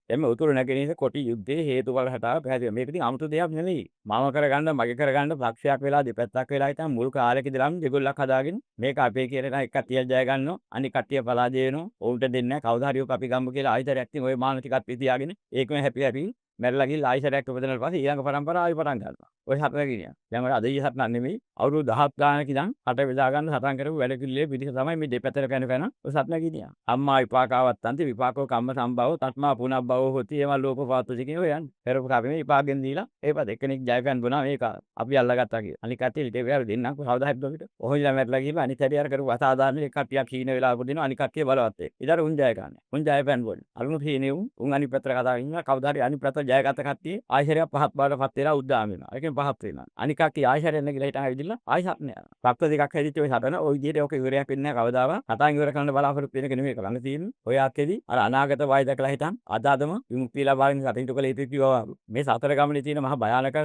එමෙ උතුරු නැගෙනහිර කොටි යුද්ධයේ හේතුඵල රටාව පැහැදිලි. මේක ඉතින් 아무තු දෙයක් නෙමෙයි. මම කරගන්න මගේ කරගන්න පක්ෂයක් වෙලා දෙපැත්තක් වෙලා ඉතින් මුල් කාලෙක ඉඳලාම දෙගොල්ලක් හදාගෙන මේක අපේ කියලා එක කට්ටියක් ජය ගන්නවා. අනික කට්ටිය පලාජය වෙනවා. ඔවුන්ට දෙන්නේ නැහැ. කවුද හරි ඔක අපි ගම්මු කියලා ආයිතරයක් ඉතින් ওই මානසිකත්වය තියාගෙන ඒකම හැපි හැපි මැරලා ගිහලා ආයිසරයක් උපදිනාට පස්සේ ඊළඟ පරම්පරාව ආයි පටන් ගන්නවා. ඔය හතර ගිනියන. දැන් ඔය අදේ හතර නෙමෙයි. අවුරුදු 10ක් ගානක ඉඳන් රට බෙදා ගන්න සටන් කරපු වැඩ පිළිලේ පිටිස තමයි මේ දෙපැත්තට කන ඔය සත්න ගිනියන. අම්මා විපාකාවත් අන්ති විපාකෝ කම්ම සම්භව තත්මා පුනබ්බව හොති ඒවා ලෝකපාතෝ කියන ඔය යන්නේ. පෙරපු කාපේ මේ විපාකෙන් දීලා ඒපද එක්කෙනෙක් ජයගන්න බොනවා මේක අපි අල්ලගත්තා කියලා. අනික කට්ටිය ඊට වෙලාව දෙන්නම් කවදා හරි අපිට. ඔහොයිලා මැරලා ගිහලා අනිත් හැටි අර කරපු අසාධාරණ එක කට්ටියක් හීන වෙලා උපදිනවා අනික කට්ටිය බලවත් වෙයි. ඊට උන් ජය ගන්න. උන් ජය පෑන් බොන්නේ. අරුණු හීනේ උන් අනිත් පැත්තට කතා කරනවා කවදා හරි අනිත් පැත්තට ජයගත්ත කට්ටිය ආයිශරයක් පහත් බාටපත් වෙලා උද්දාම වෙනවා. ඒකෙන් පහත් වෙනවා. අනික කට්ටිය ආයිශරයෙන් නැගිලා හිටන් ඇවිදින්න ආයිසත් නෑ. පක්ෂ දෙකක් හැදිච්ච ඔය හදන ඔය විදිහට ඔක ඉවරයක් වෙන්නේ නැහැ කවදාවත්. කතාන් ඉවර කරන්න බලාපොරොත්තු වෙන එක නෙමෙයි කරන්න තියෙන්නේ. ඔය ආකෙදි අර අනාගත වය දැකලා හිටන් අදම විමුක්තිය ලබාගෙන කටයුතු කළ යුතු කිව්වා. මේ සතර ගමනේ තියෙන මහා භයානක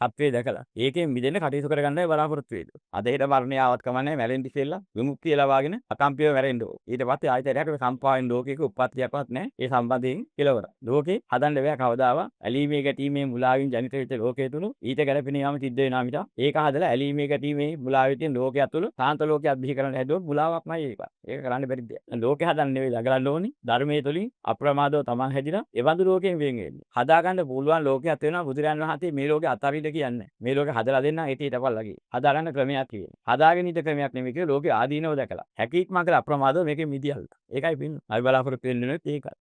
තත්ත්වය දැකලා ඒකෙන් මිදෙන්න කටයුතු කරගන්නයි බලාපොරොත්තු වෙන්නේ. අද හෙට මරණය ආවත් කමන්නේ මැරෙන්න ඉස්සෙල්ලා විමුක්තිය ලබාගෙන අකම්පියව මැරෙන්න ඕන. ඊට පස්සේ ආයතනයකට සම්පායන ලෝකයක උප්පත්තියක්වත් නැහැ. ඒ සම්බන්ධයෙන් කෙලවර. ලෝකේ හදන්න බෑ කවදාවත්. ඇලීමේ ගැටීමේ මුලාවෙන් ජනිත වෙච්ච ලෝකයේ තුල ඊට ගැලපෙන යාම සිද්ධ වෙනා මිට ඒක හදලා ඇලීමේ ගැටීමේ මුලාවේ තියෙන ලෝකයක් තුල සාන්ත ලෝකයක් බිහි කරන්න හැදුවොත් මුලාවක්මයි ඒක. ඒක කරන්න බැරි දෙයක්. ලෝකේ හදන්න නෙවෙයි ළඟලන්න ඕනි. ධර්මයේ තුලින් අප්‍රමාදව තමන් හැදිලා එවන්දු ලෝකයෙන් වෙන් වෙන්නේ. හදාගන්න පුළුවන් ලෝකයක් වෙනවා බුදුරයන් වහන්සේ මේ ලෝකේ අතරින්ද කියන්නේ. මේ ලෝකේ හදලා දෙන්න ඒටි හිටපල්ලා හදාගන්න ක්‍රමයක් කියන්නේ. හදාගෙන ඉන්න ක්‍රමයක් නෙමෙයි කියලා ලෝකේ ආදීනව දැකලා. හැකීක්ම කළ අප්‍රමාදව මේකෙන් මිදියල්ලා. ඒකයි පින්න. අපි බලාපොරොත්තු වෙන්නේ ඒකයි.